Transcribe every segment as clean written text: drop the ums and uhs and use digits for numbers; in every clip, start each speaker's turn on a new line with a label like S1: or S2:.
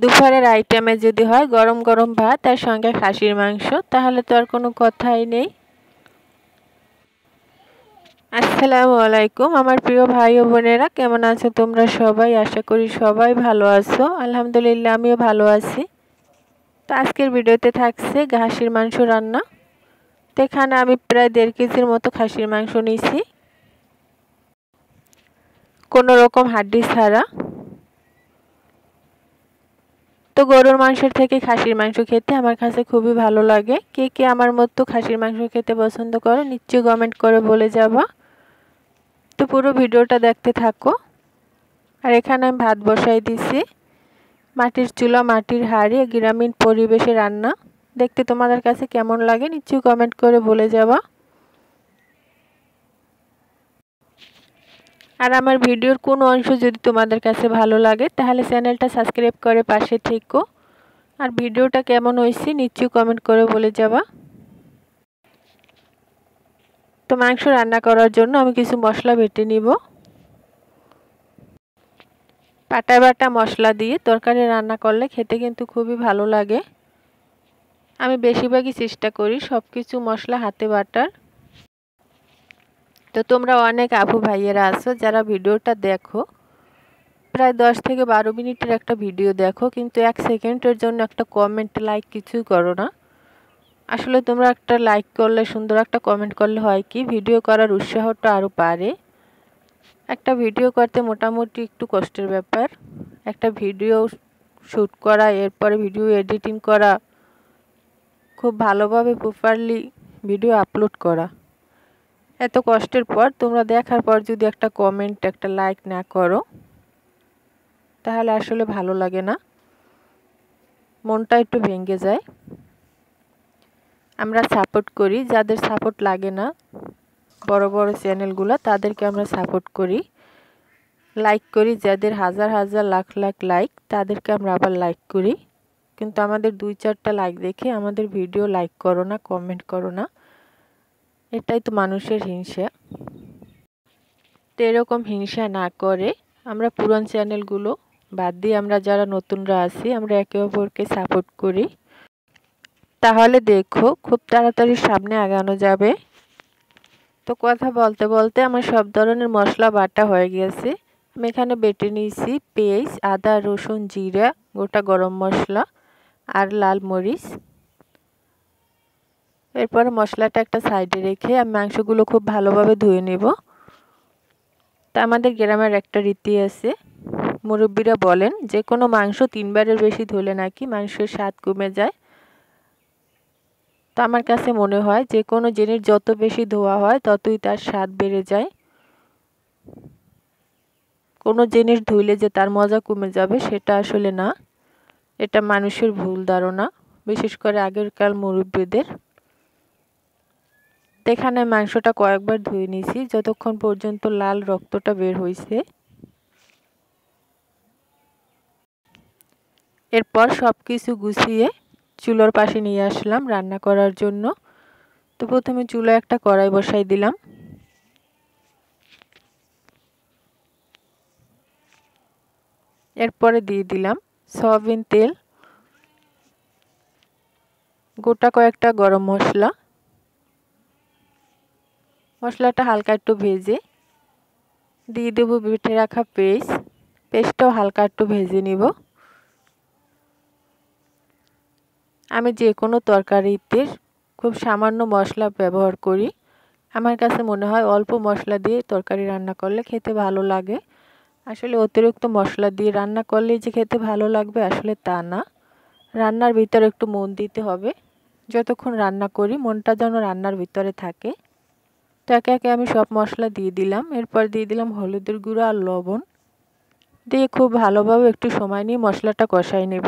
S1: দুপুরের আইটেমে যদি হয় গরম গরম ভাত আর সঙ্গে খাসির মাংস, তাহলে তো আর কোনো কথাই নেই। আসসালামু আলাইকুম আমার প্রিয় ভাই ও বোনেরা, কেমন আছো তোমরা সবাই? আশা করি সবাই ভালো আছো। আলহামদুলিল্লাহ আমিও ভালো আছি। তো আজকের ভিডিওতে থাকছে খাসির মাংস রান্না। তো এখানে আমি প্রায় 1.5 কেজির মতো খাসির মাংস নিয়েছি, কোনো রকম হাড্ডি ছাড়া। তো গরুর মাংসের থেকে খাসির মাংস খেতে আমার কাছে খুবই ভালো লাগে। কে কে আমার মতো খাসির মাংস খেতে পছন্দ করো নিশ্চয়ই কমেন্ট করে বলে যাবা। তো পুরো ভিডিওটা দেখতে থাকো। আর এখানে আমি ভাত বসাই দিছি, মাটির চুলা মাটির হাঁড়ি, গ্রামীণ পরিবেশে রান্না। দেখতে তোমাদের কাছে কেমন লাগে নিশ্চয়ই কমেন্ট করে বলে যাবা। আর আমার ভিডিওর কোনো অংশ যদি তোমাদের কাছে ভালো লাগে তাহলে চ্যানেলটা সাবস্ক্রাইব করে পাশে থেকো। আর ভিডিওটা কেমন হয়েছে নিশ্চয়ই কমেন্ট করে বলে যাবা। তো মাংস রান্না করার জন্য আমি কিছু মশলা বেটে নিব। পাটা বাটা মশলা দিয়ে তরকারি রান্না করলে খেতে কিন্তু খুবই ভালো লাগে। আমি বেশিরভাগই চেষ্টা করি সব কিছু মশলা হাতে বাটার। তো তোমরা অনেক আপু ভাইয়েরা আছো যারা ভিডিওটা দেখো, প্রায় 10 থেকে 12 মিনিটের একটা ভিডিও দেখো, কিন্তু 1 সেকেন্ডের জন্য একটা কমেন্ট লাইক কিছুই করো না। আসলে তোমরা একটা লাইক করলে, সুন্দর একটা কমেন্ট করলে হয় কি, ভিডিও করার উৎসাহটা আরও বাড়ে। একটা ভিডিও করতে মোটামুটি একটু কষ্টের ব্যাপার। একটা ভিডিও শ্যুট করা, এরপরে ভিডিও এডিটিং করা, খুব ভালোভাবে প্রপারলি ভিডিও আপলোড করা, এত কষ্টের পর তোমরা দেখার পর যদি একটা কমেন্ট একটা লাইক না করো তাহলে আসলে ভালো লাগে না, মনটা একটু ভেঙে যায়। আমরা সাপোর্ট করি, যাদের সাপোর্ট লাগে না বড় বড় চ্যানেলগুলো তাদেরকে আমরা সাপোর্ট করি, লাইক করি। যাদের হাজার হাজার লাখ লাখ লাইক তাদেরকে আমরা আবার লাইক করি। কিন্তু আমাদের 2-4টা লাইক দেখে আমাদের ভিডিও লাইক করো না, কমেন্ট করো না, এটাই তো মানুষের হিংসা। তো এরকম হিংসা না করে আমরা পুরান চ্যানেলগুলো বাদ দিয়ে আমরা যারা নতুনরা আছি আমরা একে অপরকে সাপোর্ট করি, তাহলে দেখো খুব তাড়াতাড়ি সামনে আগানো যাবে। তো কথা বলতে বলতে আমার সব ধরনের মশলা বাটা হয়ে গেছে। আমি এখানে বেটে নিয়েছি পেঁয়াজ, আদা, রসুন, জিরা, গোটা গরম মশলা আর লাল মরিচ। এরপর মশলাটা একটা সাইডে রেখে আমি মাংসগুলো খুব ভালোভাবে ধুয়ে নেব। তা আমাদের গ্রামের একটা রীতি আছে, মুরব্বীরা বলেন যে কোনো মাংস 3 বারের বেশি ধুলে নাকি মাংসের স্বাদ কমে যায়। তো আমার কাছে মনে হয় যে কোনো জিনিস যত বেশি ধোয়া হয় ততই তার স্বাদ বেড়ে যায়। কোনো জিনিস ধুইলে যে তার মজা কমে যাবে সেটা আসলে না, এটা মানুষের ভুল ধারণা, বিশেষ করে আগেরকার মুরব্বীদের। এখানে মাংসটা কয়েকবার ধুয়ে নিয়েছি যতক্ষণ পর্যন্ত লাল রক্তটা বের হয়েছে। এরপর সব কিছু গুছিয়ে চুলার পাশে নিয়ে আসলাম রান্না করার জন্য। তো প্রথমে চুলায় একটা কড়াই বসাই দিলাম। এরপরে দিয়ে দিলাম সয়াবিন তেল, গোটা কয়েকটা গরম মশলা। মশলাটা হালকা একটু ভেজে দিয়ে দেবো বেটে রাখা পেস্টটাও হালকা একটু ভেজে নিব। আমি যে কোনো তরকারিতে খুব সামান্য মশলা ব্যবহার করি। আমার কাছে মনে হয় অল্প মশলা দিয়ে তরকারি রান্না করলে খেতে ভালো লাগে। আসলে অতিরিক্ত মশলা দিয়ে রান্না করলে যে খেতে ভালো লাগবে আসলে তা না, রান্নার ভিতরে একটু মন দিতে হবে। যতক্ষণ রান্না করি মনটা যেন রান্নার ভিতরে থাকে। তো একে একে আমি সব মশলা দিয়ে দিলাম। এরপর দিয়ে দিলাম হলুদের গুঁড়ো আর লবণ, দিয়ে খুব ভালোভাবে একটু সময় নিয়ে মশলাটা কষাই নেব,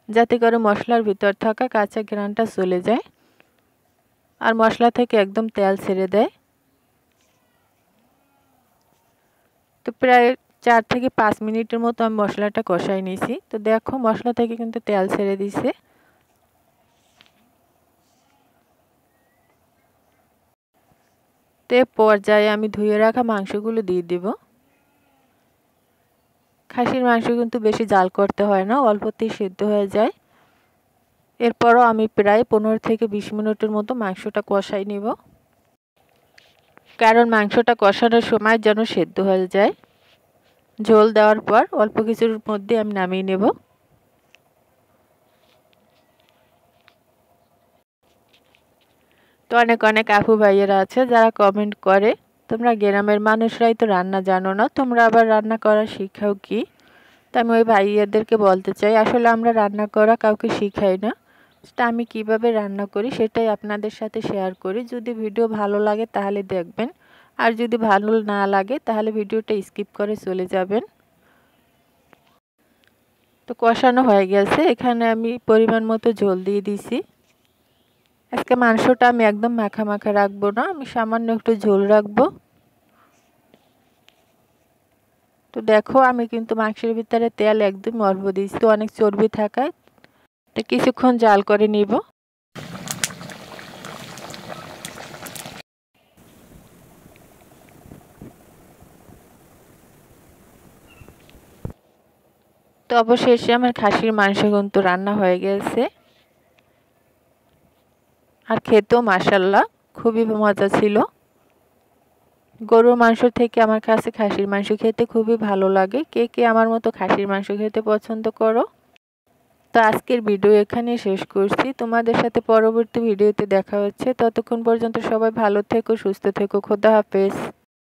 S1: যাতে করে মশলার ভিতর থাকা কাঁচা ঘ্রাণটা চলে যায় আর মশলা থেকে একদম তেল ছেড়ে দেয়। তো প্রায় 4 থেকে 5 মিনিটের মতো আমি মশলাটা কষাই নিয়েছি। তো দেখো মশলা থেকে কিন্তু তেল ছেড়ে দিয়েছে। তো পর্যায়ে আমি ধুয়ে রাখা মাংসগুলো দিয়ে দেব। খাসির মাংস কিন্তু বেশি জাল করতে হয় না, অল্পতেই সেদ্ধ হয়ে যায়। এরপরও আমি প্রায় 15 থেকে 20 মিনিটের মতো মাংসটা কষাই নিব, কারণ মাংসটা কষানোর সময় যেন সেদ্ধ হয়ে যায়। ঝোল দেওয়ার পর অল্প কিছুর মধ্যে আমি নামিয়ে নেব। তো অনেক অনেক আপু ভাইয়েরা আছে যারা কমেন্ট করে, তোমরা গ্রামের মানুষরাই তো রান্না জানো না, তোমরা আবার রান্না করা শিখাও কি? তো আমি ওই ভাইয়াদেরকে বলতে চাই, আসলে আমরা রান্না করা কাউকে শিখাই না। তা আমি কিভাবে রান্না করি সেটাই আপনাদের সাথে শেয়ার করি। যদি ভিডিও ভালো লাগে তাহলে দেখবেন, আর যদি ভালো না লাগে তাহলে ভিডিওটা স্কিপ করে চলে যাবেন। তো কষানো হয়ে গেছে, এখানে আমি পরিমাণ মতো ঝোল দিয়ে দিছি। আজকে মাংসটা আমি একদম মাখা মাখা রাখবো না, আমি সামান্য একটু ঝোল রাখবো। তো দেখো আমি কিন্তু মাংসের ভিতরে তেল একদম অল্প দিয়েছি, অনেক চর্বি থাকায়। তো কিছুক্ষণ জাল করে নিব। তো অবশেষে আমার খাসির মাংস কিন্তু রান্না হয়ে গেছে, আর খেতেও মাশাআল্লাহ খুবই মজা ছিল। গরুর মাংস থেকে আমার কাছে খাসির মাংস খেতে খুবই ভালো লাগে। কে কে আমার মতো খাসির মাংস খেতে পছন্দ করো? তো আজকের ভিডিও এখানে শেষ করছি, তোমাদের সাথে পরবর্তী ভিডিওতে দেখা হচ্ছে। ততক্ষণ পর্যন্ত সবাই ভালো থেকো, সুস্থ থেকো, খোদা হাফেজ।